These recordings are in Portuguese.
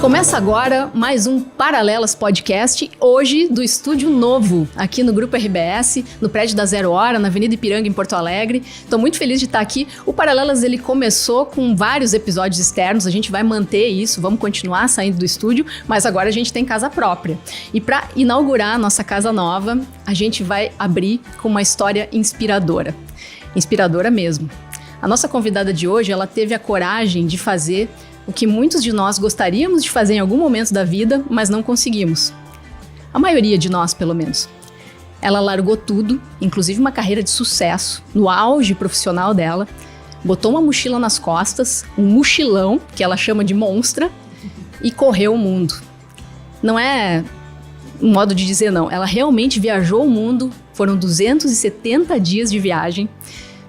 Começa agora mais um Paralelas Podcast, hoje do estúdio novo, aqui no Grupo RBS, no prédio da Zero Hora, na Avenida Ipiranga, em Porto Alegre. Estou muito feliz de estar aqui. O Paralelas, ele começou com vários episódios externos, a gente vai manter isso, vamos continuar saindo do estúdio, mas agora a gente tem casa própria. E para inaugurar a nossa casa nova, a gente vai abrir com uma história inspiradora. Inspiradora mesmo. A nossa convidada de hoje, ela teve a coragem de fazer o que muitos de nós gostaríamos de fazer em algum momento da vida, mas não conseguimos. A maioria de nós, pelo menos. Ela largou tudo, inclusive uma carreira de sucesso, no auge profissional dela, botou uma mochila nas costas, um mochilão, que ela chama de monstra, e correu o mundo. Não é um modo de dizer não, ela realmente viajou o mundo, foram 270 dias de viagem,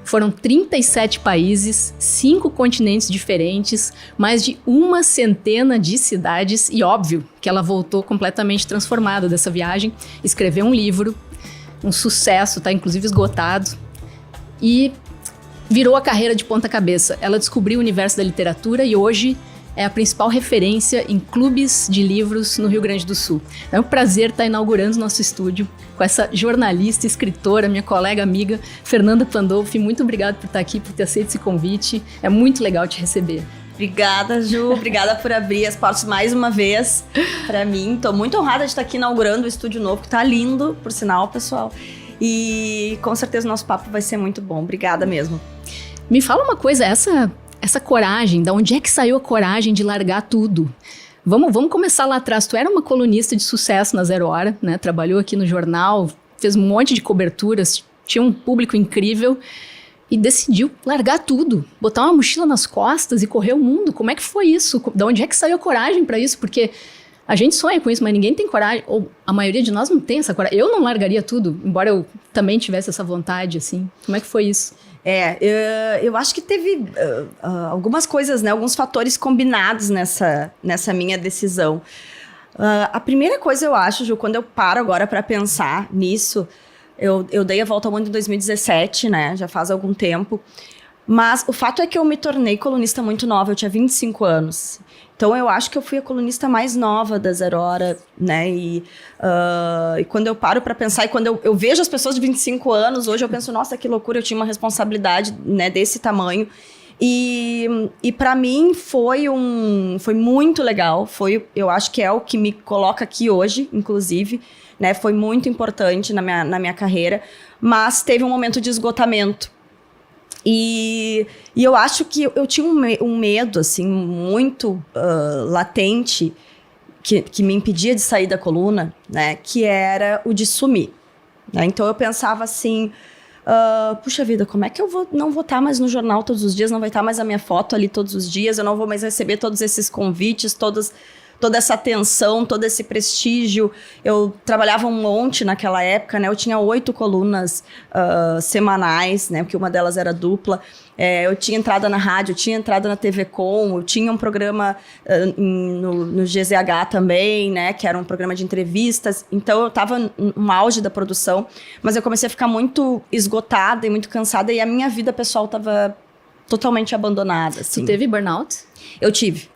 foram 37 países, 5 continentes diferentes, mais de 100 de cidades e óbvio que ela voltou completamente transformada dessa viagem, escreveu um livro, um sucesso, tá inclusive esgotado, e virou a carreira de ponta cabeça. Ela descobriu o universo da literatura e hoje é a principal referência em clubes de livros no Rio Grande do Sul. É um prazer estar inaugurando nosso estúdio com essa jornalista, escritora, minha colega, amiga, Fernanda Pandolfi. Muito obrigada por estar aqui, por ter aceito esse convite. É muito legal te receber. Obrigada, Ju. Obrigada por abrir as portas mais uma vez para mim. Estou muito honrada de estar aqui inaugurando o estúdio novo, que está lindo, por sinal, pessoal. E com certeza o nosso papo vai ser muito bom. Obrigada mesmo. Me fala uma coisa, essa coragem, da onde é que saiu a coragem de largar tudo? Vamos começar lá atrás. Tu era uma colunista de sucesso na Zero Hora, né? Trabalhou aqui no jornal, fez um monte de coberturas, tinha um público incrível e decidiu largar tudo, botar uma mochila nas costas e correr o mundo. Como é que foi isso? Da onde é que saiu a coragem para isso? Porque a gente sonha com isso, mas ninguém tem coragem, ou a maioria de nós não tem essa coragem. Eu não largaria tudo, embora eu também tivesse essa vontade, assim. Como é que foi isso? Eu acho que teve algumas coisas, né? Alguns fatores combinados nessa minha decisão. A primeira coisa, eu acho, Ju, quando eu paro agora para pensar nisso, eu dei a volta ao mundo em 2017, né? Já faz algum tempo. Mas o fato é que eu me tornei colunista muito nova, eu tinha 25 anos. Então, eu acho que eu fui a colunista mais nova da Zero Hora, né? E quando eu paro para pensar, e quando eu vejo as pessoas de 25 anos, hoje eu penso, nossa, que loucura, eu tinha uma responsabilidade, né, desse tamanho. E para mim foi muito legal, eu acho que é o que me coloca aqui hoje, inclusive, né? Foi muito importante na minha carreira, mas teve um momento de esgotamento. E eu acho que eu tinha um medo, assim, muito latente, que me impedia de sair da coluna, né? Que era o de sumir. Né? Então, eu pensava assim, puxa vida, como é que eu não vou estar mais no jornal todos os dias, não vai estar mais a minha foto ali todos os dias, eu não vou mais receber todos esses convites, toda essa atenção, todo esse prestígio. Eu trabalhava um monte naquela época, né? Eu tinha 8 colunas semanais, né? Porque uma delas era dupla. Eu tinha entrada na rádio, eu tinha entrada na TV Com, eu tinha um programa no GZH também, né? Que era um programa de entrevistas. Então, eu estava no auge da produção, mas eu comecei a ficar muito esgotada e muito cansada, e a minha vida pessoal estava totalmente abandonada, assim. Tu teve burnout? Eu tive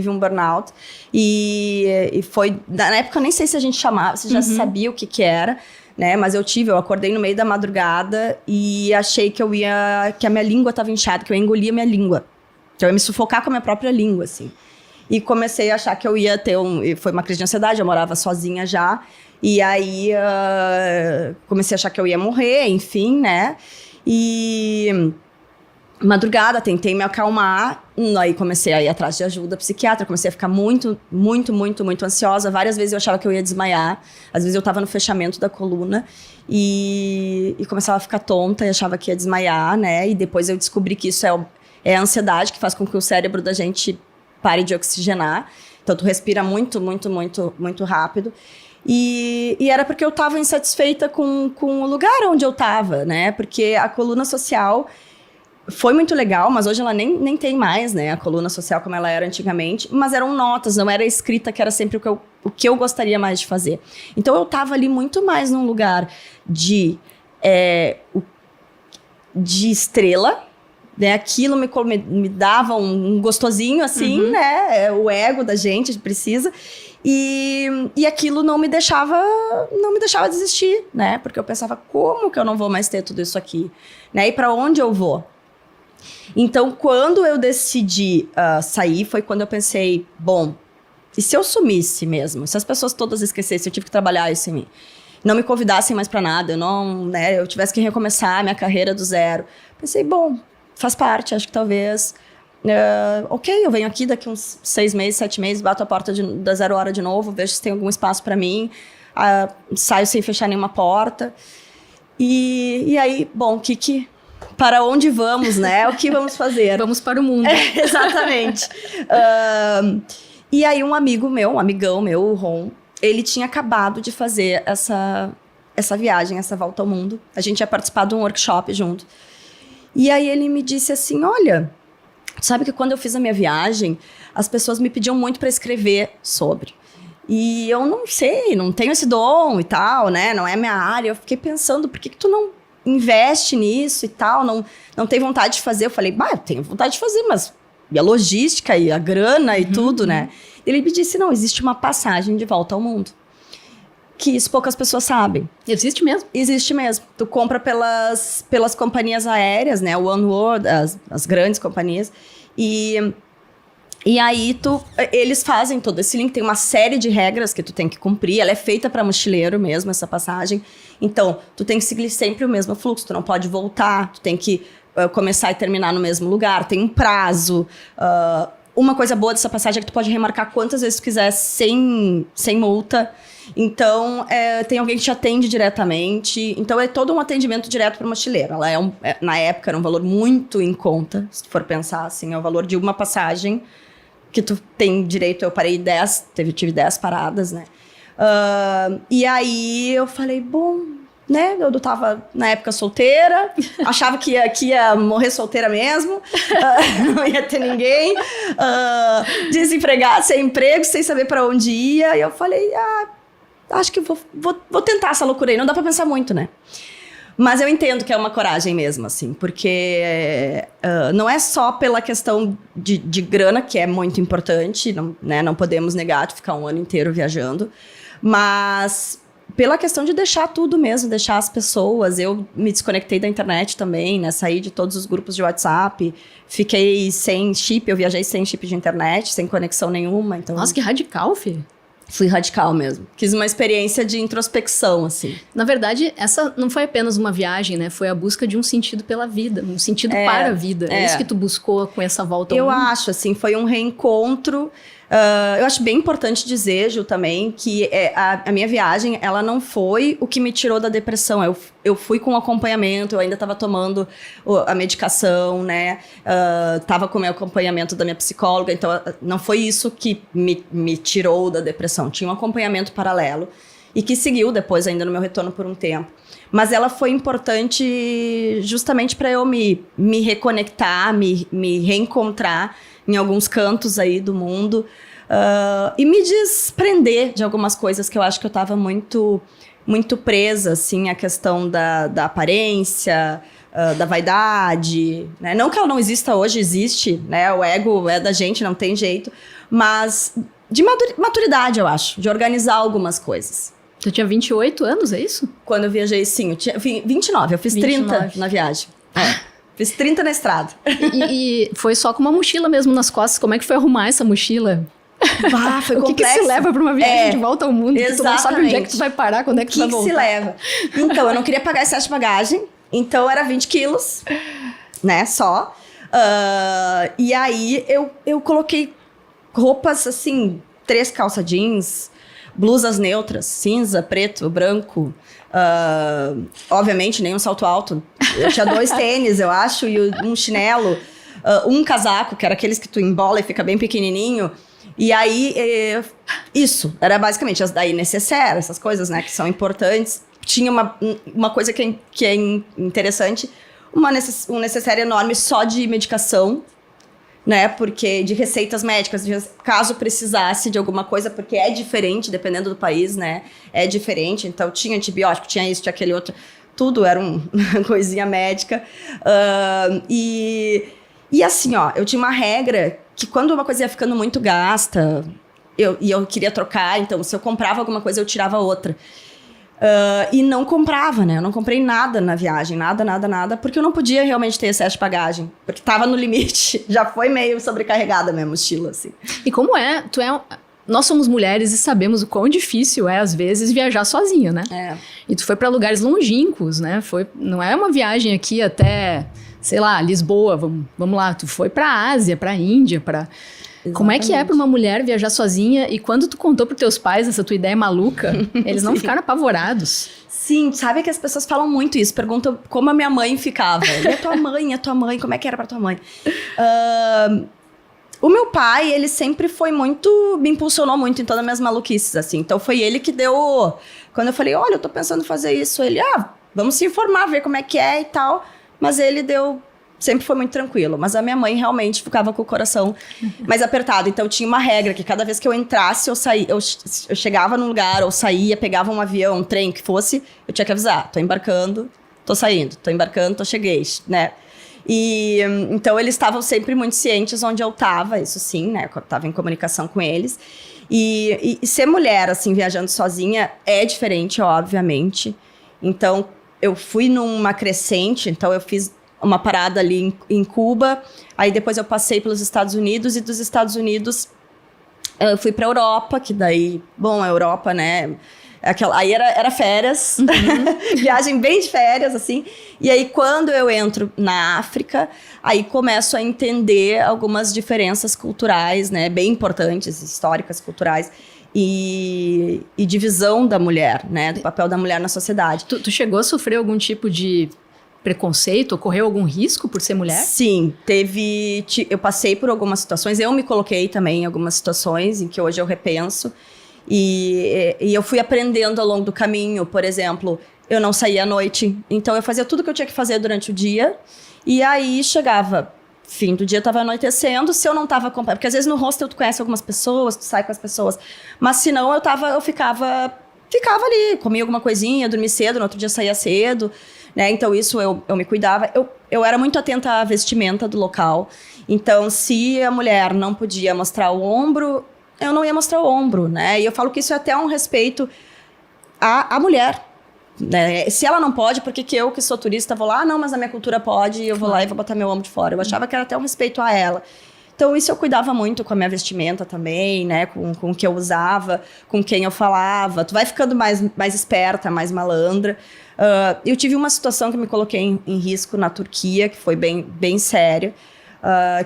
um burnout e foi, na época eu nem sei se a gente chamava, se já sabia o que era, né, mas eu acordei no meio da madrugada e achei que a minha língua estava inchada, que eu ia engolir a minha língua, que eu ia me sufocar com a minha própria língua, assim. E comecei a achar que eu ia ter foi uma crise de ansiedade, eu morava sozinha já, e aí comecei a achar que eu ia morrer, enfim, né, e madrugada, tentei me acalmar, aí comecei a ir atrás de ajuda psiquiatra, comecei a ficar muito, muito, muito, muito ansiosa. Várias vezes eu achava que eu ia desmaiar, às vezes eu estava no fechamento da coluna e começava a ficar tonta e achava que ia desmaiar, né? E depois eu descobri que isso é a ansiedade, que faz com que o cérebro da gente pare de oxigenar. Então tu respira muito, muito, muito, muito rápido. E era porque eu estava insatisfeita com o lugar onde eu estava, né? Porque a coluna social foi muito legal, mas hoje ela nem tem mais, né, a coluna social como ela era antigamente, mas eram notas, não era escrita, que era sempre o que eu gostaria mais de fazer. Então eu tava ali muito mais num lugar de estrela, né? Aquilo me dava um gostosinho, assim, né? O ego da gente precisa. E aquilo não me deixava desistir, né? Porque eu pensava, como que eu não vou mais ter tudo isso aqui? Né? E para onde eu vou? Então, quando eu decidi sair, foi quando eu pensei, bom, e se eu sumisse mesmo? Se as pessoas todas esquecessem, eu tive que trabalhar isso em mim. Não me convidassem mais para nada, eu tivesse que recomeçar a minha carreira do zero. Pensei, bom, faz parte, acho que talvez... ok, eu venho aqui daqui uns 6 meses, 7 meses, bato a porta da 0 hora de novo, vejo se tem algum espaço para mim, saio sem fechar nenhuma porta. E aí, bom, para onde vamos, né? O que vamos fazer? Vamos para o mundo. Exatamente. E aí um amigão meu, o Ron, ele tinha acabado de fazer essa viagem, essa volta ao mundo. A gente ia participar de um workshop junto. E aí ele me disse assim, olha, sabe que quando eu fiz a minha viagem, as pessoas me pediam muito para escrever sobre. E eu não sei, não tenho esse dom e tal, né? Não é minha área. Eu fiquei pensando, por que tu não investe nisso e tal? Não tem vontade de fazer? Eu falei, eu tenho vontade de fazer, mas... E a logística, e a grana, e tudo, né? Ele me disse, não, existe uma passagem de volta ao mundo. Que isso poucas pessoas sabem. Existe mesmo? Existe mesmo. Tu compra pelas companhias aéreas, né? O OneWorld, as grandes companhias. E aí, eles fazem todo esse link. Tem uma série de regras que tu tem que cumprir. Ela é feita para mochileiro mesmo, essa passagem. Então, tu tem que seguir sempre o mesmo fluxo. Tu não pode voltar. Tu tem que começar e terminar no mesmo lugar. Tem um prazo. Uma coisa boa dessa passagem é que tu pode remarcar quantas vezes tu quiser sem multa. Então, tem alguém que te atende diretamente. Então, é todo um atendimento direto para o mochileiro. Ela na época, era um valor muito em conta, se tu for pensar, assim. É o valor de uma passagem que tu tem direito. Eu parei 10, tive 10 paradas, né? E aí, eu falei, bom, né? Eu tava, na época, solteira. Achava que ia morrer solteira mesmo. Não ia ter ninguém. Desempregada, sem emprego, sem saber para onde ia. E eu falei, acho que vou tentar essa loucura aí. Não dá pra pensar muito, né? Mas eu entendo que é uma coragem mesmo, assim. Porque não é só pela questão de grana, que é muito importante. Não podemos negar de ficar um ano inteiro viajando. Mas pela questão de deixar tudo mesmo, deixar as pessoas. Eu me desconectei da internet também, né? Saí de todos os grupos de WhatsApp. Fiquei sem chip, eu viajei sem chip de internet, sem conexão nenhuma. Então... Nossa, que radical, filho. Fui radical mesmo. Quis uma experiência de introspecção, assim. Na verdade, essa não foi apenas uma viagem, né? Foi a busca de um sentido pela vida, um sentido para a vida. É isso que tu buscou com essa volta ao mundo? Eu acho, assim, foi um reencontro. Eu acho bem importante dizer, Ju, também, que a minha viagem, ela não foi o que me tirou da depressão. Eu fui com acompanhamento, eu ainda estava tomando a medicação, né? Tava com o meu acompanhamento da minha psicóloga, então não foi isso que me tirou da depressão. Tinha um acompanhamento paralelo e que seguiu depois ainda no meu retorno por um tempo. Mas ela foi importante justamente para eu me reconectar, me reencontrar em alguns cantos aí do mundo e me desprender de algumas coisas que eu acho que eu estava muito, muito presa, assim, a questão da aparência, da vaidade, né? Não que ela não exista hoje, existe, né? O ego é da gente, não tem jeito, mas de maturidade, eu acho, de organizar algumas coisas. Tu tinha 28 anos, é isso? Quando eu viajei, sim, eu tinha 29, eu fiz 30 na viagem. Fiz 30 na estrada. E foi só com uma mochila mesmo nas costas. Como é que foi arrumar essa mochila? Foi complexo. O que se leva para uma viagem de volta ao mundo? Exatamente. Que tu não sabe onde é que tu vai parar, quando é que tu vai voltar. O que se leva? Então, eu não queria pagar excesso de bagagem. Então, era 20 quilos, né, só. E aí, eu coloquei roupas, assim, 3 calça jeans, blusas neutras, cinza, preto, branco. Obviamente, nenhum salto alto. Eu tinha 2 tênis, eu acho, e um chinelo. Um casaco, que era aqueles que tu embola e fica bem pequenininho. E aí, isso. Era basicamente daí necessaire, essas coisas, né, que são importantes. Tinha uma coisa que é interessante, um necessário enorme só de medicação, né? Porque de receitas médicas, caso precisasse de alguma coisa, porque é diferente, dependendo do país, né? É diferente. Então, tinha antibiótico, tinha isso, tinha aquele outro. tudo era uma coisinha médica. E assim, ó, eu tinha uma regra que quando uma coisa ia ficando muito gasta, eu queria trocar, então se eu comprava alguma coisa, eu tirava outra. E não comprava, né? Eu não comprei nada na viagem, nada, porque eu não podia realmente ter excesso de bagagem, porque tava no limite, já foi meio sobrecarregada a minha mochila, assim. E como é? Nós somos mulheres e sabemos o quão difícil é, às vezes, viajar sozinha, né? E tu foi pra lugares longínquos, né? Não é uma viagem aqui até, sei lá, Lisboa, vamos lá. Tu foi pra Ásia, pra Índia, Como é que é pra uma mulher viajar sozinha? E quando tu contou pros teus pais essa tua ideia maluca, eles não ficaram apavorados? Sim, sabe que as pessoas falam muito isso, perguntam como a minha mãe ficava. E a tua mãe, como é que era pra tua mãe? O meu pai, ele sempre foi me impulsionou muito em todas as minhas maluquices, assim. Então foi ele que deu, quando eu falei, olha, eu tô pensando em fazer isso, ele, vamos se informar, ver como é que é e tal. Mas ele sempre foi muito tranquilo. Mas a minha mãe realmente ficava com o coração mais apertado. Então tinha uma regra que cada vez que eu entrasse, eu chegava num lugar, ou saía, pegava um avião, um trem, que fosse, eu tinha que avisar, tô embarcando, tô saindo, tô embarcando, cheguei, né? E então eles estavam sempre muito cientes onde eu tava, isso sim, né? Eu tava em comunicação com eles. E ser mulher, assim, viajando sozinha é diferente, obviamente. Então eu fui numa crescente, então eu fiz uma parada ali em Cuba, aí depois eu passei pelos Estados Unidos, e dos Estados Unidos eu fui pra Europa, que daí, bom, a Europa, né? Aí era férias, viagem bem de férias, assim. E aí, quando eu entro na África, aí começo a entender algumas diferenças culturais, né? Bem importantes, históricas, culturais. E divisão da mulher, né? Do papel da mulher na sociedade. Tu chegou a sofrer algum tipo de preconceito? Ocorreu algum risco por ser mulher? Sim, eu passei por algumas situações. Eu me coloquei também em algumas situações em que hoje eu repenso. E eu fui aprendendo ao longo do caminho. Por exemplo, eu não saía à noite. Então, eu fazia tudo que eu tinha que fazer durante o dia. E aí, chegava, fim do dia, tava anoitecendo. Se eu não tava acompanhando... Porque, às vezes, no hostel, tu conhece algumas pessoas, tu sai com as pessoas. Mas, se não, eu ficava ali. Comia alguma coisinha, dormia cedo. No outro dia, saía cedo. Né? Então, isso eu me cuidava. Eu era muito atenta à vestimenta do local. Então, se a mulher não podia mostrar o ombro... eu não ia mostrar o ombro, né? E eu falo que isso é até um respeito à mulher, né? Se ela não pode, por que eu, que sou turista, vou lá? Não, mas a minha cultura pode, e eu vou lá e vou botar meu ombro de fora. Eu achava que era até um respeito a ela. Então, isso eu cuidava muito com a minha vestimenta também, né? Com o que eu usava, com quem eu falava. Tu vai ficando mais esperta, mais malandra. Eu tive uma situação que me coloquei em risco na Turquia, que foi bem, bem séria,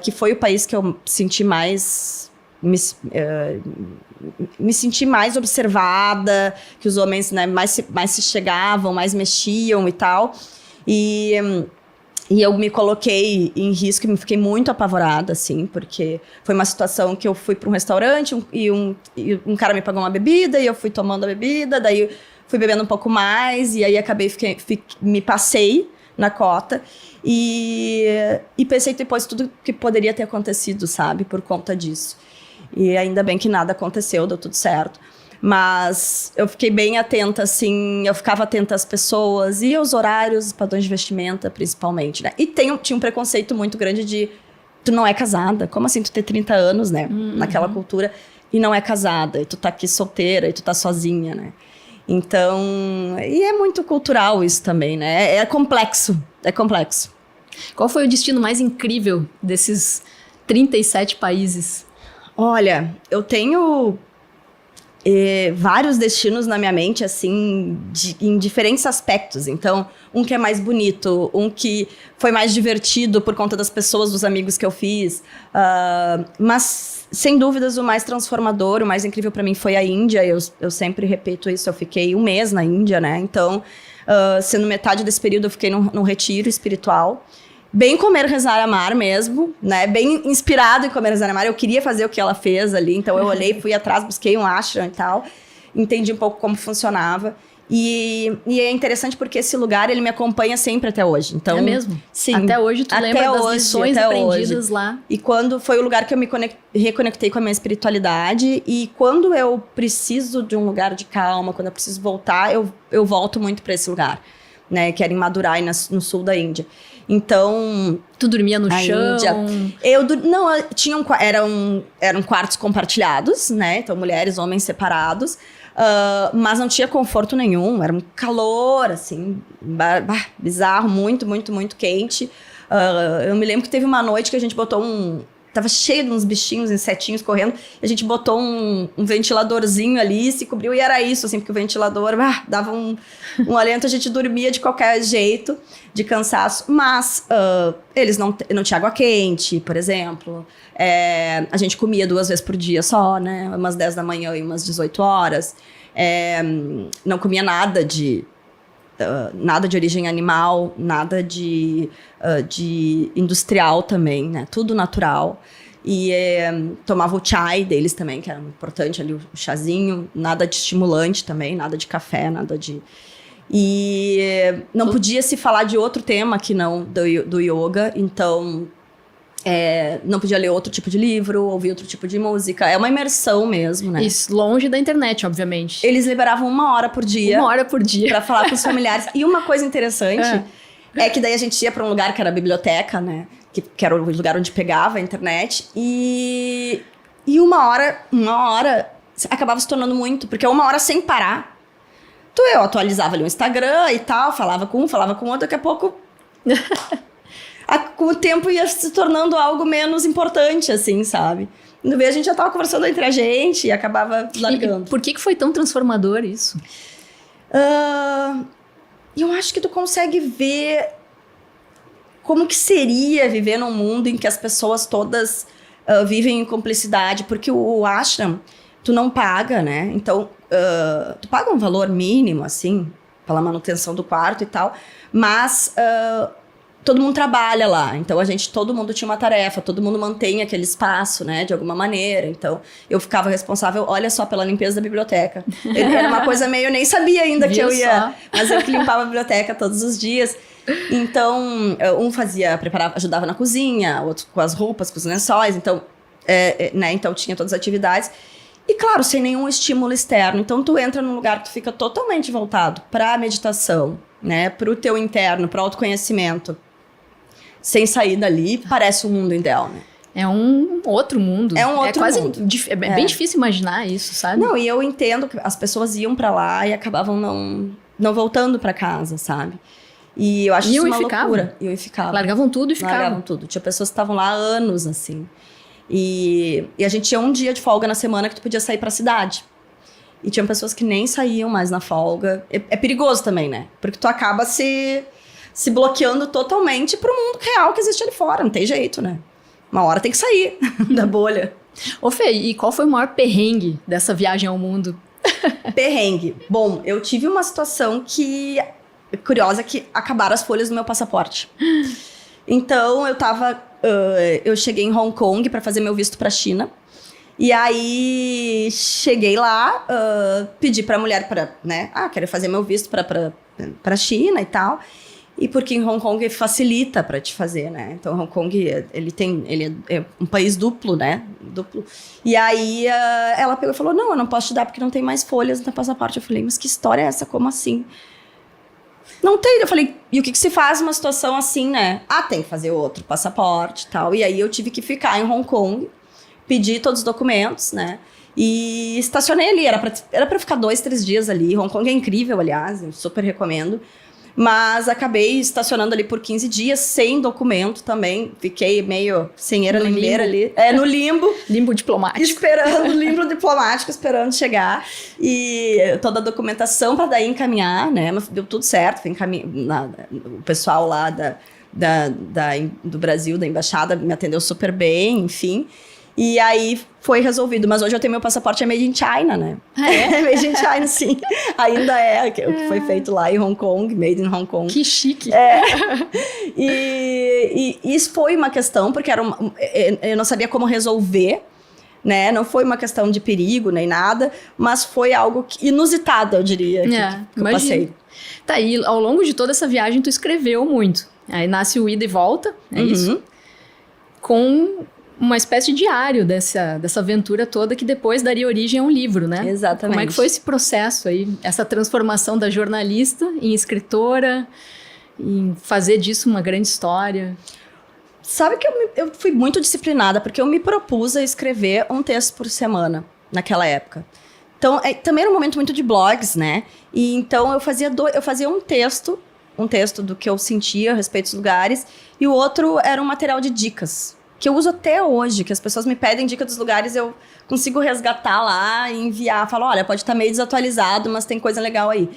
que foi o país que eu senti mais... me senti mais observada, que os homens, né, mais se chegavam, mais mexiam e tal. E eu me coloquei em risco e fiquei muito apavorada, assim, porque foi uma situação que eu fui para um restaurante e um cara me pagou uma bebida e eu fui tomando a bebida, daí fui bebendo um pouco mais e aí me passei na cota e pensei depois tudo que poderia ter acontecido, sabe, por conta disso. E ainda bem que nada aconteceu, deu tudo certo. Mas eu fiquei bem atenta, assim, eu ficava atenta às pessoas e aos horários, os padrões de vestimenta, principalmente, né? E tinha um preconceito muito grande de, tu não é casada, como assim tu ter 30 anos, né? Naquela cultura, e não é casada, e tu tá aqui solteira, e tu tá sozinha, né? Então, e é muito cultural isso também, né? É complexo. Qual foi o destino mais incrível desses 37 países? Olha, eu tenho vários destinos na minha mente, assim, em diferentes aspectos. Então, um que é mais bonito, um que foi mais divertido por conta das pessoas, dos amigos que eu fiz. Mas, sem dúvidas, o mais transformador, o mais incrível para mim foi a Índia. Eu sempre repito isso, eu fiquei 1 mês na Índia, né? Então, sendo metade desse período, eu fiquei num retiro espiritual. Bem comer, rezar, amar mesmo, né? Bem inspirado em comer, rezar, amar. Eu queria fazer o que ela fez ali, então eu olhei, fui atrás, busquei um ashram e tal. Entendi um pouco como funcionava. E é interessante porque esse lugar, ele me acompanha sempre até hoje. Então, é mesmo? Sim. Até hoje tu lembra das lições aprendidas lá? E quando foi o lugar que eu me reconectei com a minha espiritualidade. E quando eu preciso de um lugar de calma, quando eu preciso voltar, eu volto muito para esse lugar. né? Que era em Madurai, no sul da Índia. Então... Tu dormia no chão? Eram quartos compartilhados, né? Então, mulheres, homens separados. Mas não tinha conforto nenhum. Era um calor, assim, bizarro. Muito, muito, muito quente. Eu me lembro que teve uma noite que a gente botou Tava cheio de uns bichinhos, insetinhos correndo. E a gente botou um ventiladorzinho ali, se cobriu. E era isso, assim, porque o ventilador dava um alento. A gente dormia de qualquer jeito, de cansaço. Mas eles não tinham água quente, por exemplo. A gente comia 2 vezes por dia só, né? Umas 10 da manhã e umas 18 horas. Não comia nada de origem animal, nada de industrial também, né? Tudo natural. E tomava o chai deles também, que era importante ali, o chazinho. Nada de estimulante também, nada de café, nada de... E não podia se falar de outro tema que não do yoga, então... não podia ler outro tipo de livro, ouvir outro tipo de música. É uma imersão mesmo, né? Isso, longe da internet, obviamente. Eles liberavam 1 hora por dia. 1 hora por dia. Pra falar com os familiares. E uma coisa interessante é que daí a gente ia pra um lugar que era a biblioteca, né? Que era o lugar onde pegava a internet. E 1 hora acabava se tornando muito. Porque 1 hora sem parar. Eu atualizava ali o Instagram e tal, falava com um, falava com outro. Daqui a pouco... com o tempo ia se tornando algo menos importante, assim, sabe? No meio a gente já tava conversando entre a gente e acabava largando. E por que foi tão transformador isso? Eu acho que tu consegue ver como que seria viver num mundo em que as pessoas todas vivem em cumplicidade, porque o ashram, tu não paga, né? Então, tu paga um valor mínimo, assim, pela manutenção do quarto e tal, mas... todo mundo trabalha lá, então todo mundo tinha uma tarefa, todo mundo mantém aquele espaço, né, de alguma maneira. Então, eu ficava responsável, olha só, pela limpeza da biblioteca. Era uma coisa meio, eu nem sabia ainda que eu ia, mas eu que limpava a biblioteca todos os dias. Então, um preparava, ajudava na cozinha, outro com as roupas, com os lençóis, então, né, então tinha todas as atividades. E claro, sem nenhum estímulo externo. Então, tu entra num lugar que tu fica totalmente voltado para a meditação, né, para o teu interno, para o autoconhecimento. Sem sair dali, parece um mundo ideal, né? É um outro mundo. É um outro mundo. Bem difícil imaginar isso, sabe? Não, e eu entendo que as pessoas iam pra lá e acabavam não voltando pra casa, sabe? E eu acho isso uma loucura. E eu ficava. Largavam tudo e ficavam. Largavam tudo. Tinha pessoas que estavam lá há anos, assim. E a gente tinha um dia de folga na semana que tu podia sair pra cidade. E tinha pessoas que nem saíam mais na folga. É perigoso também, né? Porque tu acaba se bloqueando totalmente pro mundo real que existe ali fora. Não tem jeito, né? Uma hora tem que sair da bolha. Ô Fê, e qual foi o maior perrengue dessa viagem ao mundo? Perrengue. Bom, eu tive uma situação curiosa, que acabaram as folhas do meu passaporte. Então, eu cheguei em Hong Kong para fazer meu visto pra China. E aí, cheguei lá, pedi pra mulher né? Quero fazer meu visto pra China e tal. E porque em Hong Kong facilita para te fazer, né? Então, Hong Kong, ele é um país duplo, né? Duplo. E aí, ela pegou e falou, não, eu não posso te dar porque não tem mais folhas no teu passaporte. Eu falei, mas que história é essa? Como assim? Não tem. Eu falei, e o que se faz numa situação assim, né? Tem que fazer outro passaporte e tal. E aí, eu tive que ficar em Hong Kong, pedir todos os documentos, né? E estacionei ali. Era pra ficar 2, 3 dias ali. Hong Kong é incrível, aliás, eu super recomendo. Mas acabei estacionando ali por 15 dias, sem documento também. Fiquei meio sem eira nem beira ali. No limbo. Limbo diplomático. Limbo diplomático, esperando chegar. E toda a documentação para daí encaminhar, né? Mas deu tudo certo. O pessoal lá do Brasil, da embaixada, me atendeu super bem, enfim. E aí foi resolvido. Mas hoje eu tenho meu passaporte Made in China, né? Made in China, sim. Ainda o que foi feito lá em Hong Kong, Made in Hong Kong. Que chique. E isso foi uma questão, porque eu não sabia como resolver, né? Não foi uma questão de perigo nem nada, mas foi algo inusitado, eu diria, que eu passei. Tá, aí ao longo de toda essa viagem tu escreveu muito. Aí nasce o Ida e Volta, é isso? Com uma espécie de diário dessa aventura toda que depois daria origem a um livro, né? Exatamente. Como é que foi esse processo aí, essa transformação da jornalista em escritora, em fazer disso uma grande história? Sabe que eu fui muito disciplinada, porque eu me propus a escrever um texto por semana naquela época. Então, também era um momento muito de blogs, né? E então eu fazia um texto do que eu sentia a respeito dos lugares, e o outro era um material de dicas, que eu uso até hoje, que as pessoas me pedem dica dos lugares, eu consigo resgatar lá e enviar. Falo, olha, pode estar meio desatualizado, mas tem coisa legal aí.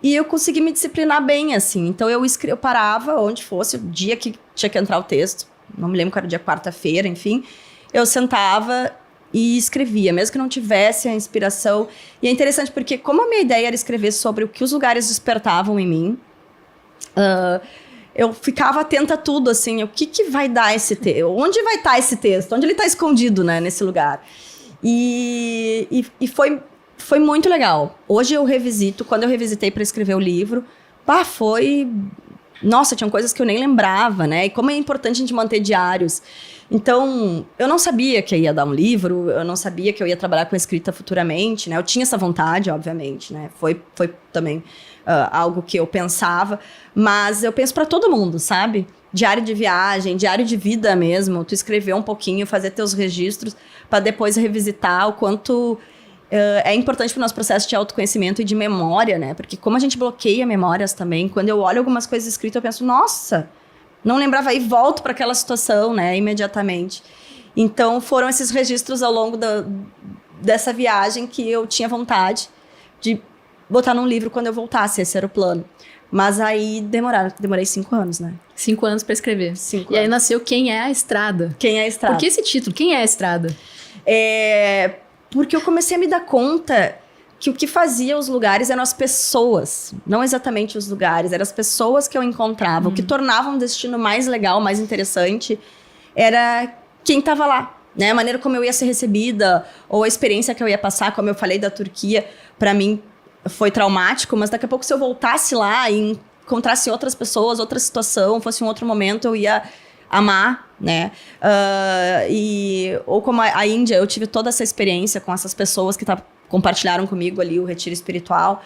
E eu consegui me disciplinar bem, assim. Então, eu parava onde fosse, o dia que tinha que entrar o texto, não me lembro qual era o dia, quarta-feira, enfim. Eu sentava e escrevia, mesmo que não tivesse a inspiração. E é interessante porque, como a minha ideia era escrever sobre o que os lugares despertavam em mim, eu ficava atenta a tudo, assim, o que vai dar esse texto? Onde vai estar esse texto? Onde ele está escondido, né, nesse lugar? E foi muito legal. Hoje eu revisito, quando eu revisitei para escrever o livro, nossa, tinham coisas que eu nem lembrava, né? E como é importante a gente manter diários. Então, eu não sabia que eu ia dar um livro, eu não sabia que eu ia trabalhar com escrita futuramente, né? Eu tinha essa vontade, obviamente, né? Foi também algo que eu pensava, mas eu penso para todo mundo, sabe? Diário de viagem, diário de vida mesmo, tu escrever um pouquinho, fazer teus registros, para depois revisitar o quanto é importante para o nosso processo de autoconhecimento e de memória, né? Porque como a gente bloqueia memórias também, quando eu olho algumas coisas escritas, eu penso, nossa, não lembrava, e volto para aquela situação, né, imediatamente. Então, foram esses registros ao longo dessa viagem que eu tinha vontade de botar num livro quando eu voltasse, esse era o plano. Mas aí demorei 5 anos, né? 5 anos para escrever. 5 E aí anos. nasceu Quem é a Estrada? Quem é a Estrada? Por que esse título? Quem é a Estrada? Porque eu comecei a me dar conta que o que fazia os lugares eram as pessoas, não exatamente os lugares, eram as pessoas que eu encontrava. O que tornava um destino mais legal, mais interessante, era quem estava lá, né? A maneira como eu ia ser recebida, ou a experiência que eu ia passar, como eu falei da Turquia, para mim foi traumático, mas daqui a pouco se eu voltasse lá e encontrasse outras pessoas, outra situação, fosse um outro momento, eu ia amar, né? Ou como a Índia, eu tive toda essa experiência com essas pessoas que compartilharam comigo ali o retiro espiritual.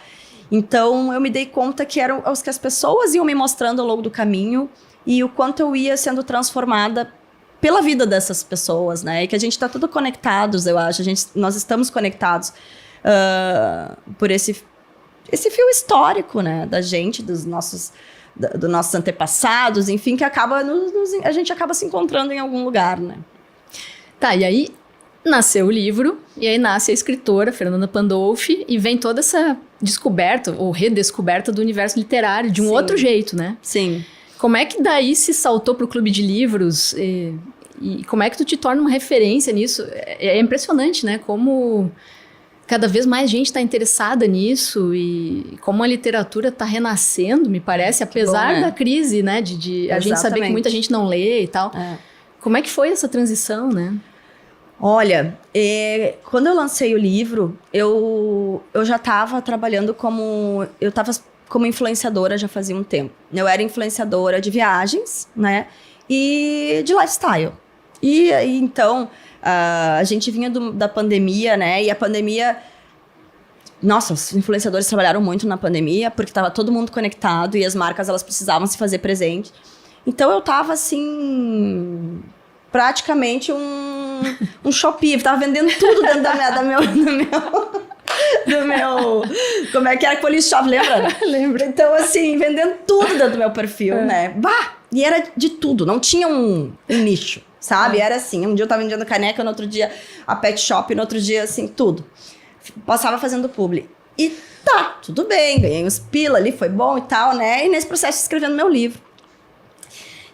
Então, eu me dei conta que eram os que as pessoas iam me mostrando ao longo do caminho e o quanto eu ia sendo transformada pela vida dessas pessoas, né? E que a gente está tudo conectados, eu acho. Nós estamos conectados por esse fio histórico, né? Da gente, dos nossos antepassados, enfim, que a gente acaba se encontrando em algum lugar, né? Tá, e aí nasceu o livro, e aí nasce a escritora Fernanda Pandolfi, e vem toda essa descoberta, ou redescoberta do universo literário, de um outro jeito, né? Sim. Como é que daí se saltou pro clube de livros, e como é que tu te torna uma referência nisso? É impressionante, né? Como cada vez mais gente está interessada nisso e como a literatura está renascendo, me parece, apesar da crise, né? De a gente saber que muita gente não lê e tal. Como é que foi essa transição, né? Olha, quando eu lancei o livro, eu já estava trabalhando como influenciadora já fazia um tempo. Eu era influenciadora de viagens, né? E de lifestyle. E então, a gente vinha da pandemia, né? E a pandemia... Nossa, os influenciadores trabalharam muito na pandemia, porque estava todo mundo conectado e as marcas, elas precisavam se fazer presente. Então, eu tava, assim... praticamente um Shopee. Tava vendendo tudo dentro do meu... Como é que era? Polishop, lembra? Lembro. Então, assim, vendendo tudo dentro do meu perfil, né? E era de tudo. Não tinha um nicho, sabe? Era assim, um dia eu tava vendendo caneca, no outro dia a pet shop, no outro dia, assim, tudo. Passava fazendo publi. E tudo bem. Ganhei uns pila ali, foi bom e tal, né? E nesse processo, escrevendo meu livro.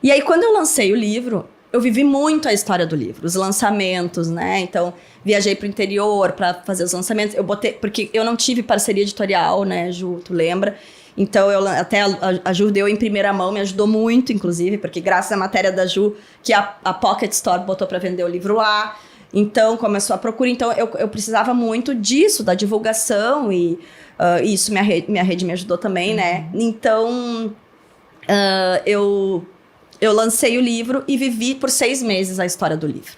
E aí, quando eu lancei o livro... Eu vivi muito a história do livro, os lançamentos, né? Então, viajei pro interior para fazer os lançamentos. Porque eu não tive parceria editorial, né, Ju? Tu lembra? Então, até a Ju deu em primeira mão, me ajudou muito, inclusive, porque graças à matéria da Ju, que a Pocket Store botou para vender o livro lá. Então, começou a procura. Então, eu precisava muito disso, da divulgação. E isso, minha rede me ajudou também, né? Então, eu lancei o livro e vivi por 6 meses a história do livro.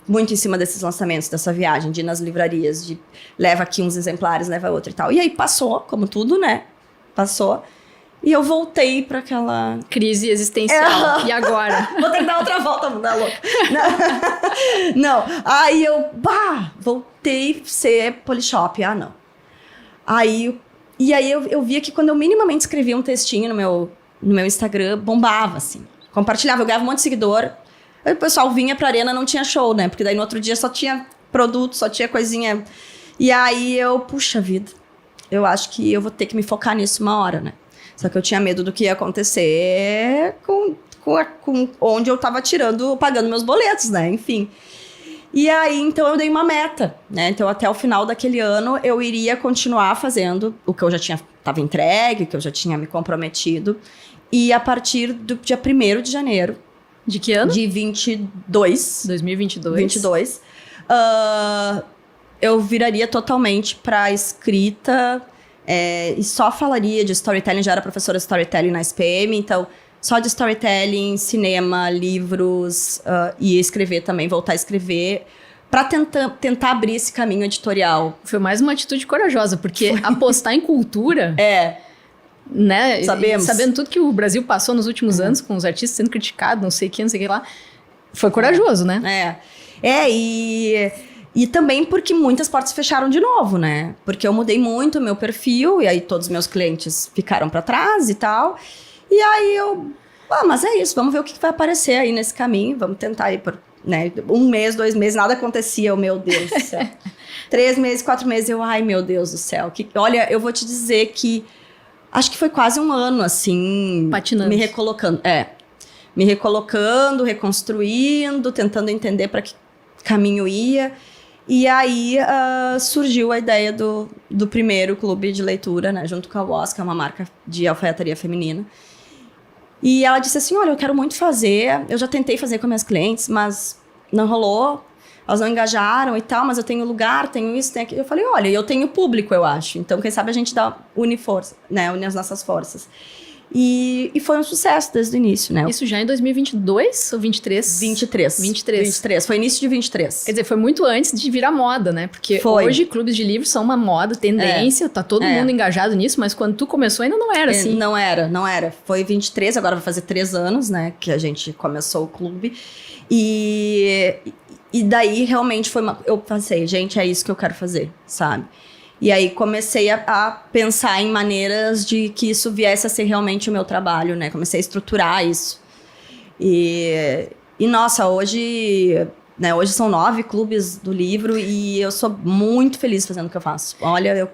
Muito em cima desses lançamentos, dessa viagem, de ir nas livrarias, de leva aqui uns exemplares, leva outro e tal. E aí passou, como tudo, né? Passou. E eu voltei para aquela... Crise existencial. E agora? Vou ter que dar outra volta, mudar louca. Não. Aí eu, voltei a ser Polishop. Não. E aí eu via que quando eu minimamente escrevia um textinho no meu Instagram, bombava, assim. Compartilhava, eu ganhava um monte de seguidor. Aí o pessoal vinha pra arena, não tinha show, né? Porque daí no outro dia só tinha produto, só tinha coisinha. E aí eu, puxa vida, eu acho que eu vou ter que me focar nisso uma hora, né? Só que eu tinha medo do que ia acontecer com onde eu tava pagando meus boletos, né? Enfim. E aí, então, eu dei uma meta, né? Então, até o final daquele ano, eu iria continuar fazendo o que eu já tava entregue, o que eu já tinha me comprometido. E a partir do dia 1º de janeiro... De que ano? De 22. 2022. 22. Eu viraria totalmente pra escrita... e só falaria de storytelling, já era professora de storytelling na SPM, então só de storytelling, cinema, livros, e escrever também, voltar a escrever, para tentar abrir esse caminho editorial. Foi mais uma atitude corajosa, porque apostar em cultura... Né? Sabemos. Sabendo tudo que o Brasil passou nos últimos anos, com os artistas sendo criticados, não sei o que lá, foi corajoso, né? E também porque muitas portas fecharam de novo, né? Porque eu mudei muito o meu perfil, e aí todos os meus clientes ficaram para trás e tal. E aí eu... mas é isso, vamos ver o que vai aparecer aí nesse caminho, vamos tentar ir por... Né? 1 mês, 2 meses, nada acontecia, meu Deus do céu. 3 meses, 4 meses, ai meu Deus do céu. Olha, eu vou te dizer que acho que foi quase 1 ano, assim... Patinando. Me recolocando, me recolocando, reconstruindo, tentando entender para que caminho ia. E aí surgiu a ideia do primeiro clube de leitura, né? Junto com a WOS, que é uma marca de alfaiataria feminina. E ela disse assim, olha, eu quero muito fazer, eu já tentei fazer com minhas clientes, mas não rolou, elas não engajaram e tal, mas eu tenho lugar, tenho isso, tenho aquilo. Eu falei, olha, eu tenho público, eu acho, então quem sabe a gente une força, né? Une as nossas forças. E foi um sucesso desde o início, né? Isso já em 2022 ou 23? 23. Foi início de 23. Quer dizer, foi muito antes de virar moda, né? Porque hoje clubes de livros são uma moda, tendência, tá todo mundo engajado nisso, mas quando tu começou ainda não era assim. Não era. Foi 23, agora vai fazer 3 anos, né? Que a gente começou o clube. E daí realmente eu pensei, gente, é isso que eu quero fazer, sabe? E aí comecei a pensar em maneiras de que isso viesse a ser realmente o meu trabalho, né? Comecei a estruturar isso. E nossa, hoje são 9 clubes do livro e eu sou muito feliz fazendo o que eu faço. Olha,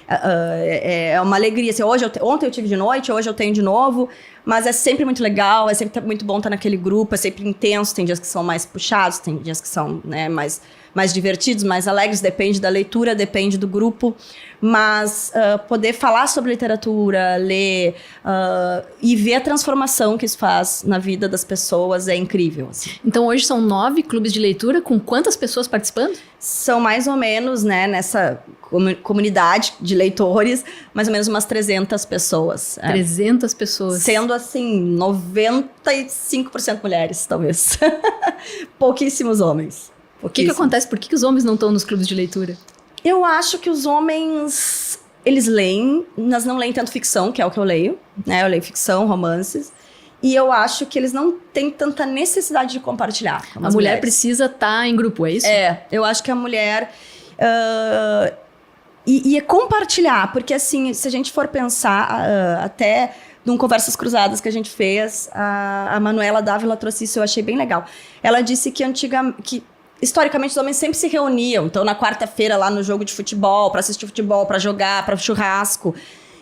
é uma alegria. Assim, ontem eu tive de noite, hoje eu tenho de novo, mas é sempre muito legal, é sempre muito bom estar naquele grupo, é sempre intenso, tem dias que são mais puxados, tem dias que são, né, mais divertidos, mais alegres, depende da leitura, depende do grupo, mas poder falar sobre literatura, ler e ver a transformação que isso faz na vida das pessoas é incrível. Assim. Então hoje são 9 clubes de leitura, com quantas pessoas participando? São mais ou menos, né, nessa comunidade de leitores, mais ou menos umas 300 pessoas. 300 pessoas. Sendo assim, 95% mulheres, talvez. Pouquíssimos homens. O que acontece? Por que os homens não estão nos clubes de leitura? Eu acho que os homens, eles leem, mas não leem tanto ficção, que é o que eu leio, né? Eu leio ficção, romances. E eu acho que eles não têm tanta necessidade de compartilhar. A mulher precisa estar em grupo, é isso? Eu acho que a mulher... E é compartilhar, porque assim, se a gente for pensar, até num Conversas Cruzadas que a gente fez, a Manuela Dávila trouxe isso, eu achei bem legal. Ela disse que historicamente, os homens sempre se reuniam. Então, na quarta-feira, lá no jogo de futebol, para assistir futebol, para jogar, para churrasco.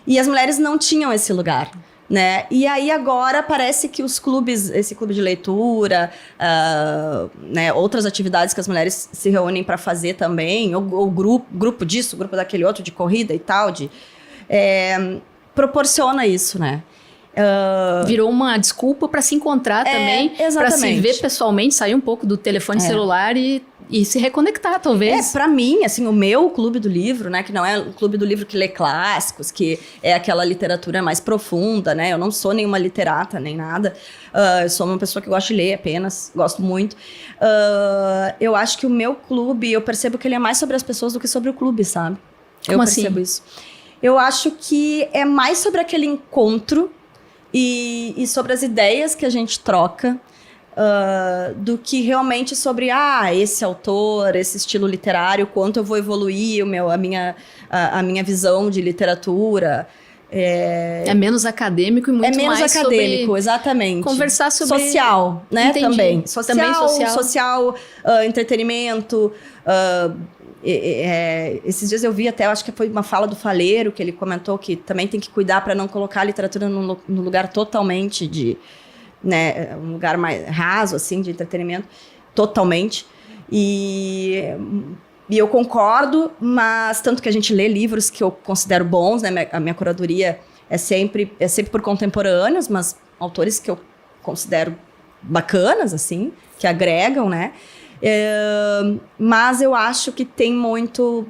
E as mulheres não tinham esse lugar, né? E aí, agora, parece que os clubes, esse clube de leitura, né, outras atividades que as mulheres se reúnem para fazer também, ou grupo disso, grupo daquele outro, de corrida e tal, proporciona isso, né? Virou uma desculpa para se encontrar também, para se ver pessoalmente, sair um pouco do telefone celular e se reconectar, talvez. Pra mim, assim, o meu clube do livro, né, que não é o clube do livro que lê clássicos, que é aquela literatura mais profunda, né, eu não sou nenhuma literata, nem nada, eu sou uma pessoa que gosta de ler apenas, gosto muito. Eu acho que o meu clube, eu percebo que ele é mais sobre as pessoas do que sobre o clube, sabe? Como eu assim? percebo isso. Eu acho que é mais sobre aquele encontro e sobre as ideias que a gente troca, do que realmente sobre esse autor, esse estilo literário, quanto eu vou evoluir a minha visão de literatura. É menos acadêmico e muito mais menos acadêmico, sobre exatamente. Conversar sobre... Social, né? Entendi. Também. Também Social, entretenimento. Esses dias eu vi até, eu acho que foi uma fala do Faleiro, que ele comentou que também tem que cuidar para não colocar a literatura no lugar totalmente de... né, um lugar mais raso, assim, de entretenimento, totalmente. E eu concordo, mas tanto que a gente lê livros que eu considero bons, né, a minha curadoria é sempre por contemporâneos, mas autores que eu considero bacanas, assim, que agregam, né. Mas eu acho que tem muito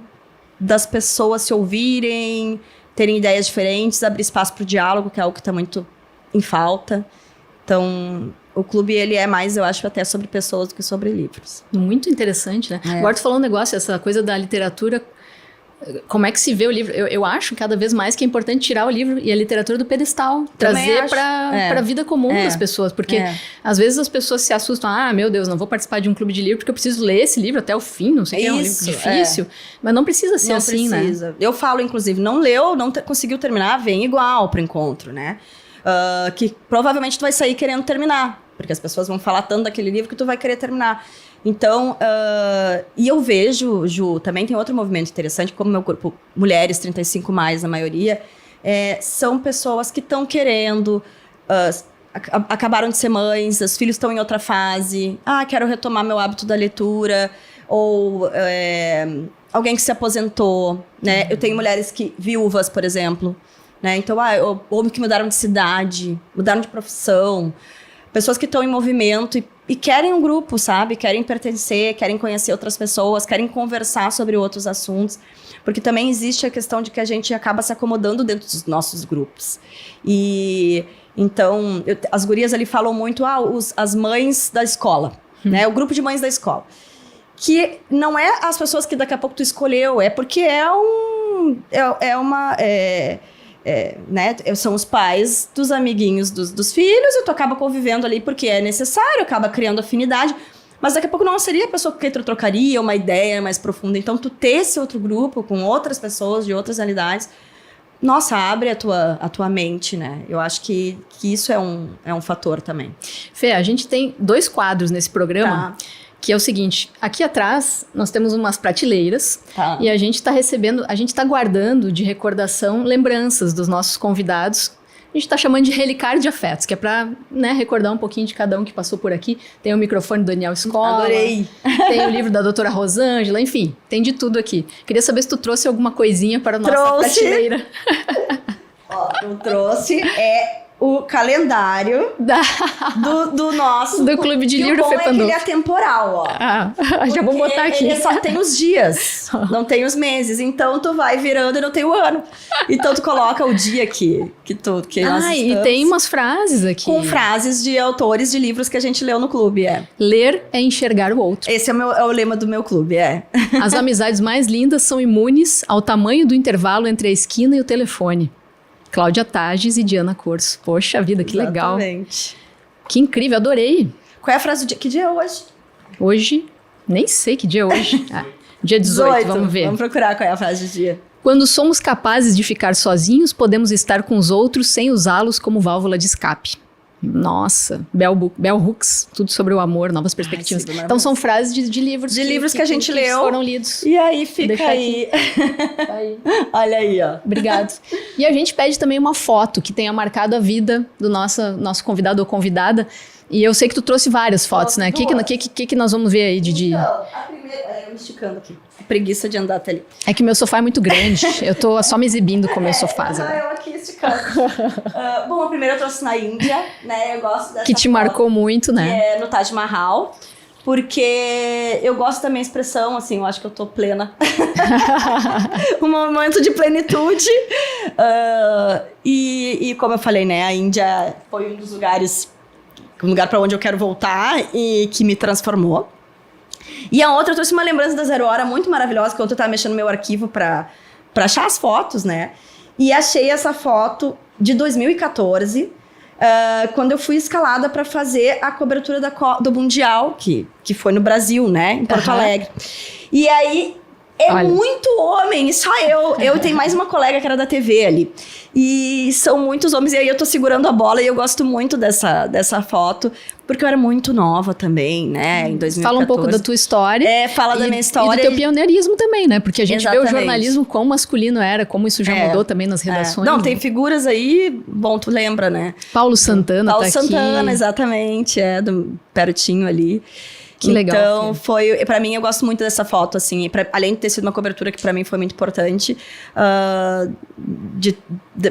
das pessoas se ouvirem, terem ideias diferentes, abrir espaço para o diálogo, que é algo que está muito em falta. Então, o clube, ele é mais, eu acho, até sobre pessoas do que sobre livros. Muito interessante, né? Agora tu falou um negócio, essa coisa da literatura, como é que se vê o livro? Eu acho cada vez mais que é importante tirar o livro e a literatura do pedestal, trazer para a vida comum das pessoas, porque às vezes as pessoas se assustam, meu Deus, não vou participar de um clube de livro porque eu preciso ler esse livro até o fim, não sei, é um livro difícil, mas não precisa ser assim, né? Eu falo, inclusive, não leu, não conseguiu terminar, vem igual pro encontro, né? Que provavelmente tu vai sair querendo terminar, porque as pessoas vão falar tanto daquele livro que tu vai querer terminar. Então, e eu vejo, Ju, também tem outro movimento interessante, como meu grupo, mulheres 35+, a maioria, são pessoas que estão querendo, acabaram de ser mães, os filhos estão em outra fase, quero retomar meu hábito da leitura, ou alguém que se aposentou, né? Eu tenho mulheres viúvas, por exemplo, né? Então, homens que mudaram de cidade, mudaram de profissão, pessoas que estão em movimento e querem um grupo, sabe? Querem pertencer, querem conhecer outras pessoas, querem conversar sobre outros assuntos. Porque também existe a questão de que a gente acaba se acomodando dentro dos nossos grupos. E então, as gurias ali falam muito, as mães da escola, né? O grupo de mães da escola. Que não é as pessoas que daqui a pouco tu escolheu, é porque né? São os pais dos amiguinhos dos filhos e tu acaba convivendo ali porque é necessário, acaba criando afinidade, mas daqui a pouco não seria a pessoa com quem tu trocaria uma ideia mais profunda. Então tu ter esse outro grupo com outras pessoas de outras realidades, nossa, abre a tua mente, né? Eu acho que isso é um fator também. Fê, a gente tem 2 quadros nesse programa. Que é o seguinte, aqui atrás nós temos umas prateleiras e a gente está guardando de recordação lembranças dos nossos convidados. A gente está chamando de relicário de afetos, que é para, né, recordar um pouquinho de cada um que passou por aqui. Tem o microfone do Daniel Escola. Adorei! Tem o livro da doutora Rosângela, enfim, tem de tudo aqui. Queria saber se tu trouxe alguma coisinha para a nossa prateleira. Eu trouxe o calendário do nosso... Do Clube de Livro Fê Pandolfo. O bom é que ele é temporal, já vou botar aqui. Ele só tem os dias, não tem os meses. Então, tu vai virando e não tem o ano. Então, tu coloca o dia que nós estamos. E tem umas frases aqui. Com frases de autores de livros que a gente leu no clube, Ler é enxergar o outro. Esse é o lema do meu clube, As amizades mais lindas são imunes ao tamanho do intervalo entre a esquina e o telefone. Cláudia Tages e Diana Corso. Poxa vida, que legal. Exatamente. Que incrível, adorei. Qual é a frase do dia? Que dia é hoje? Hoje, nem sei que dia é hoje. Dia 18, vamos ver. Vamos procurar qual é a frase do dia. Quando somos capazes de ficar sozinhos, podemos estar com os outros sem usá-los como válvula de escape. Nossa, Bell Hooks, tudo sobre o amor, novas perspectivas. Então são frases de livros. De livros que a gente leu. Foram lidos. E aí fica aí. Olha aí, Obrigado. E a gente pede também uma foto que tenha marcado a vida do nosso convidado ou convidada. E eu sei que tu trouxe várias fotos, né? O que nós vamos ver aí, Didi? Então, a primeira Eu me esticando aqui. Preguiça de andar até ali. É que meu sofá é muito grande. Eu tô só me exibindo com o meu sofá. Eu aqui esticando. Bom, a primeira eu trouxe na Índia, né? Eu gosto dessa Que te marcou muito, né? Que é no Taj Mahal. Porque eu gosto da minha expressão, assim, eu acho que eu tô plena. Um momento de plenitude. E como eu falei, né? A Índia foi um lugar para onde eu quero voltar e que me transformou. E a outra, eu trouxe uma lembrança da Zero Hora muito maravilhosa, que ontem eu tava mexendo no meu arquivo pra achar as fotos, né? E achei essa foto de 2014, quando eu fui escalada para fazer a cobertura do Mundial, que foi no Brasil, né? Em Porto Alegre. E aí, muito homem, e só eu. Eu tenho mais uma colega que era da TV ali. E são muitos homens, e aí eu tô segurando a bola, e eu gosto muito dessa foto, porque eu era muito nova também, né, em 2014. Fala um pouco da tua história. Fala da minha história. E do teu pioneirismo também, né, porque a gente vê o jornalismo quão masculino era, como isso já mudou também nas redações. Não, né? Tem figuras aí, bom, tu lembra, né? Paulo Santana Paulo tá Santana, aqui. exatamente, pertinho ali. Que legal. Então, pra mim, eu gosto muito dessa foto, assim, além de ter sido uma cobertura que pra mim foi muito importante,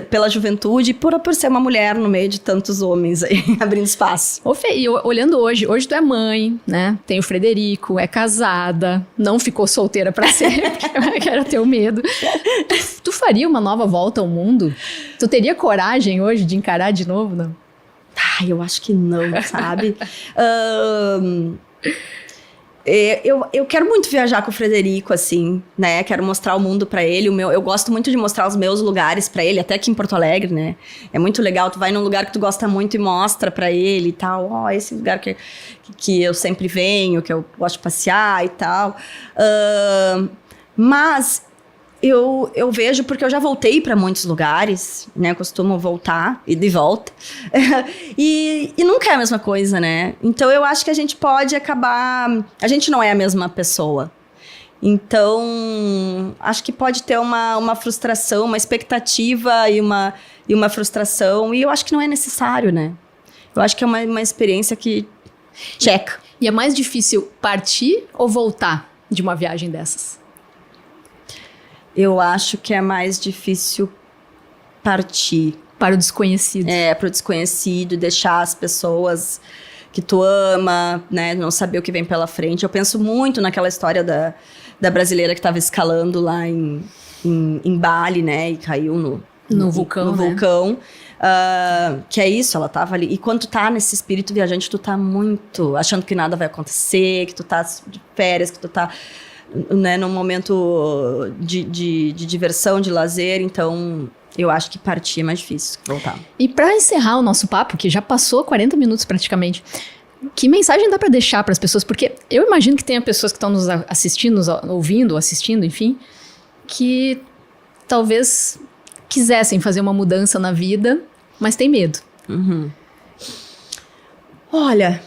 pela juventude, por ser uma mulher no meio de tantos homens aí, abrindo espaço. Ô Fê, e olhando hoje tu é mãe, né, tem o Frederico, é casada, não ficou solteira pra sempre, que era teu medo. Tu faria uma nova volta ao mundo? Tu teria coragem hoje de encarar de novo, não? Eu acho que não, sabe? Eu quero muito viajar com o Frederico, assim, né? Quero mostrar o mundo pra ele. Eu gosto muito de mostrar os meus lugares pra ele, até aqui em Porto Alegre, né? É muito legal. Tu vai num lugar que tu gosta muito e mostra pra ele e tal. Esse lugar que eu sempre venho, que eu gosto de passear e tal. Mas eu vejo, porque eu já voltei para muitos lugares, né? Eu costumo voltar e de volta. e nunca é a mesma coisa, né? Então, eu acho que a gente pode acabar... A gente não é a mesma pessoa. Então, acho que pode ter uma frustração, uma expectativa e uma frustração. E eu acho que não é necessário, né? Eu acho que é uma experiência que... Check. E é mais difícil partir ou voltar de uma viagem dessas? Eu acho que é mais difícil partir. Para o desconhecido. Para o desconhecido, deixar as pessoas que tu ama, né? Não saber o que vem pela frente. Eu penso muito naquela história da brasileira que estava escalando lá em Bali, né? E caiu no vulcão, né? Vulcão. Que é isso, ela tava ali. E quando tu tá nesse espírito viajante, tu tá muito achando que nada vai acontecer, que tu tá de férias, que tu tá... né, num momento de diversão, de lazer, então eu acho que partir é mais difícil que voltar. E para encerrar o nosso papo, que já passou 40 minutos praticamente, que mensagem dá para deixar para as pessoas? Porque eu imagino que tenha pessoas que estão nos assistindo, nos ouvindo, assistindo, enfim, que talvez quisessem fazer uma mudança na vida, mas tem medo. Uhum. Olha,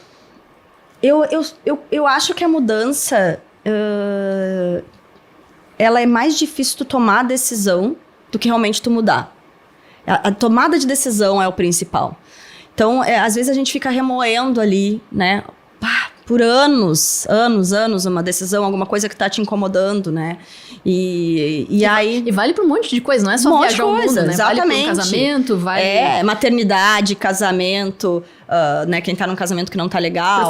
eu acho que a mudança... ela é mais difícil tu tomar a decisão do que realmente tu mudar. A tomada de decisão é o principal. Então, às vezes a gente fica remoendo ali, né? Por anos, uma decisão, alguma coisa que tá te incomodando, né? E aí... E vale para um monte de coisa, não é só viajar ao mundo, né? Exatamente. Vale para um casamento, vale... maternidade, casamento, né? Quem tá num casamento que não tá legal.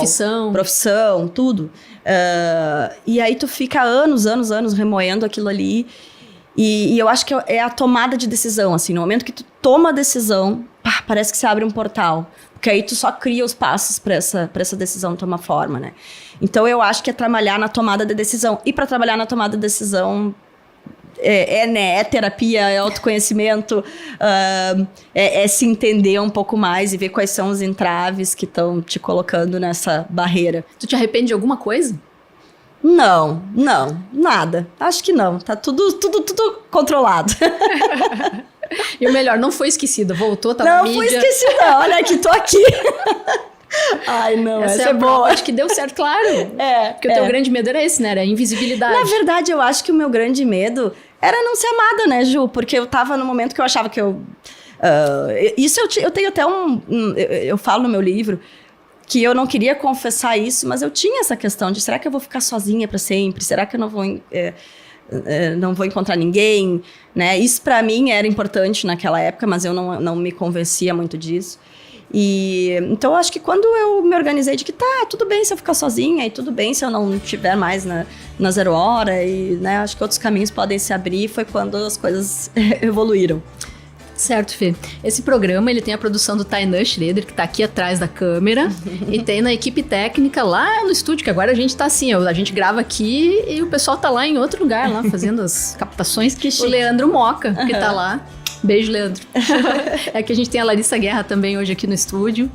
Profissão, tudo. E aí tu fica anos remoendo aquilo ali. E eu acho que é a tomada de decisão, assim. No momento que tu toma a decisão, parece que se abre um portal. Porque aí tu só cria os passos para essa decisão tomar forma, né? Então, eu acho que é trabalhar na tomada de decisão. E para trabalhar na tomada de decisão, é terapia, é autoconhecimento, é se entender um pouco mais e ver quais são os entraves que estão te colocando nessa barreira. Tu te arrepende de alguma coisa? Não, nada. Acho que não. Tá tudo controlado. E o melhor, não foi esquecida, voltou, tá na mídia. Não fui esquecida, olha aqui, tô aqui. Ai, não, essa é boa. Acho que deu certo, claro. Porque o teu grande medo era esse, né? Era a invisibilidade. Na verdade, eu acho que o meu grande medo era não ser amada, né, Ju? Porque eu tava no momento que eu achava que eu... isso eu tenho até eu falo no meu livro, que eu não queria confessar isso, mas eu tinha essa questão de será que eu vou ficar sozinha para sempre? Será que eu não vou encontrar ninguém? Né? Isso para mim era importante naquela época, mas eu não me convencia muito disso. Então, eu acho que quando eu me organizei de que tudo bem se eu ficar sozinha, e tudo bem se eu não estiver mais na 0 Hora, e né, acho que outros caminhos podem se abrir, foi quando as coisas evoluíram. Certo, Fê. Esse programa, ele tem a produção do Tainan Schroeder, que tá aqui atrás da câmera, e tem na equipe técnica lá no estúdio, que agora a gente tá assim, a gente grava aqui e o pessoal tá lá em outro lugar, lá fazendo as captações. O Leandro Moca, que tá lá. Beijo, Leandro. É que a gente tem a Larissa Guerra também hoje aqui no estúdio,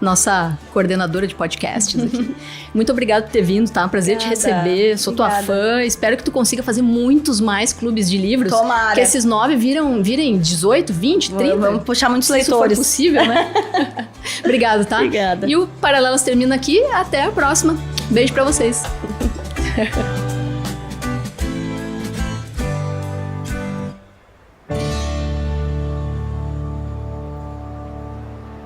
nossa coordenadora de podcasts aqui. Muito obrigada por ter vindo, tá? Um prazer te receber. Sou tua fã. Espero que tu consiga fazer muitos mais clubes de livros. Tomara. Que esses 9 virem 18, 20, 30. Vamos puxar muitos Se leitores. for possível, né? Obrigado, tá? Obrigada. E o Paralelas termina aqui. Até a próxima. Beijo pra vocês.